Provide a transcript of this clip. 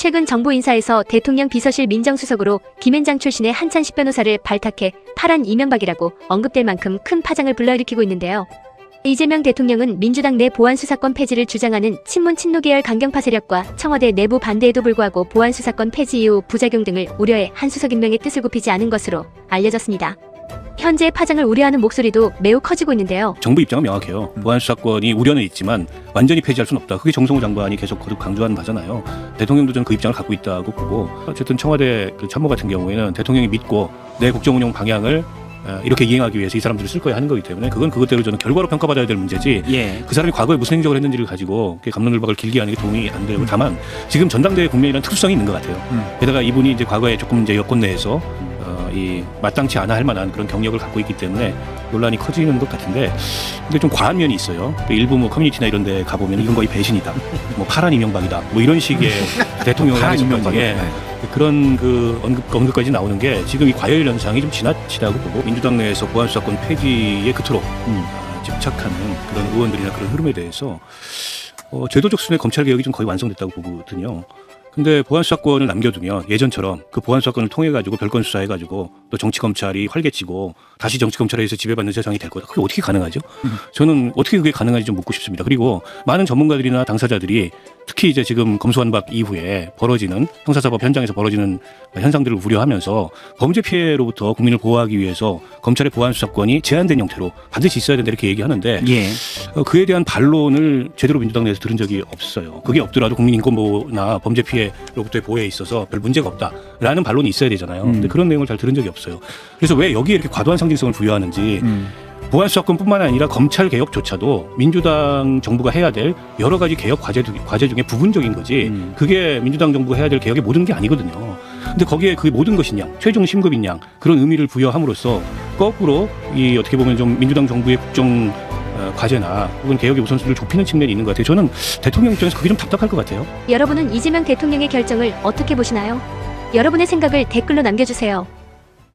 최근 정부 인사에서 대통령 비서실 민정수석으로 김앤장 출신의 한찬식 변호사를 발탁해 파란 이명박이라고 언급될 만큼 큰 파장을 불러일으키고 있는데요. 이재명 대통령은 민주당 내 보안수사권 폐지를 주장하는 친문 친노 계열 강경파 세력과 청와대 내부 반대에도 불구하고 보안수사권 폐지 이후 부작용 등을 우려해 한 수석 임명의 뜻을 굽히지 않은 것으로 알려졌습니다. 현재의 파장을 우려하는 목소리도 매우 커지고 있는데요. 정부 입장은 명확해요. 보안수사권이 우려는 있지만 완전히 폐지할 수는 없다. 그게 정성호 장관이 계속 거듭 강조한 바잖아요. 대통령도 저는 그 입장을 갖고 있다고 보고, 어쨌든 청와대 그 참모 같은 경우에는 대통령이 믿고 내 국정운영 방향을 이렇게 이행하기 위해서 이 사람들을 쓸 거야 하는 거기 때문에 그건 그것대로 저는 결과로 평가받아야 될 문제지, 그 사람이 과거에 무슨 행적을 했는지를 가지고 갑론을박을 길게 하는 게 도움이 안 되고, 다만 지금 전당대회 국면이라는 특수성이 있는 것 같아요. 게다가 이분이 이제 과거에 조금 이제 여권 내에서 이 마땅치 않아 할 만한 그런 경력을 갖고 있기 때문에 논란이 커지는 것 같은데, 근데 좀 과한 면이 있어요. 일부 뭐 커뮤니티나 이런 데 가보면 이건 거의 배신이다, 뭐 파란 이명박이다, 뭐 이런 식의 대통령을 향해서 그런 그 언급까지 나오는 게 지금 이 과열 현상이 좀 지나치다고 보고, 민주당 내에서 보안수사권 폐지의 끝으로 집착하는 그런 의원들이나 그런 흐름에 대해서 제도적 수준의 검찰개혁이 좀 거의 완성됐다고 보거든요. 근데 보안수사권을 남겨두면 예전처럼 그 보안수사권을 통해가지고 별건 수사해가지고 또 정치검찰이 활개치고 다시 정치검찰에 의해서 지배받는 세상이 될 거다. 그게 어떻게 가능하죠? 저는 어떻게 그게 가능한지 좀 묻고 싶습니다. 그리고 많은 전문가들이나 당사자들이 특히 이제 지금 검수완박 이후에 벌어지는 형사사법 현장에서 벌어지는 현상들을 우려하면서 범죄 피해로부터 국민을 보호하기 위해서 검찰의 보안수사권이 제한된 형태로 반드시 있어야 된다 이렇게 얘기하는데, 그에 대한 반론을 제대로 민주당 내에서 들은 적이 없어요. 그게 없더라도 국민인권보호나 범죄 피해로부터의 보호에 있어서 별 문제가 없다라는 반론이 있어야 되잖아요. 근데 그런 내용을 잘 들은 적이 없어요. 그래서 왜 여기에 이렇게 과도한 상징성을 부여하는지, 보안수사권뿐만 아니라 검찰 개혁조차도 민주당 정부가 해야 될 여러 가지 개혁 과제 중에 부분적인 거지, 그게 민주당 정부가 해야 될 개혁의 모든 게 아니거든요. 근데 거기에 그 모든 것인 양, 최종 심급인 양, 그런 의미를 부여함으로써 거꾸로 이 어떻게 보면 좀 민주당 정부의 국정 과제나 혹은 개혁의 우선순위를 좁히는 측면이 있는 것 같아요. 저는 대통령 입장에서 그게 좀 답답할 것 같아요. 여러분은 이재명 대통령의 결정을 어떻게 보시나요? 여러분의 생각을 댓글로 남겨주세요.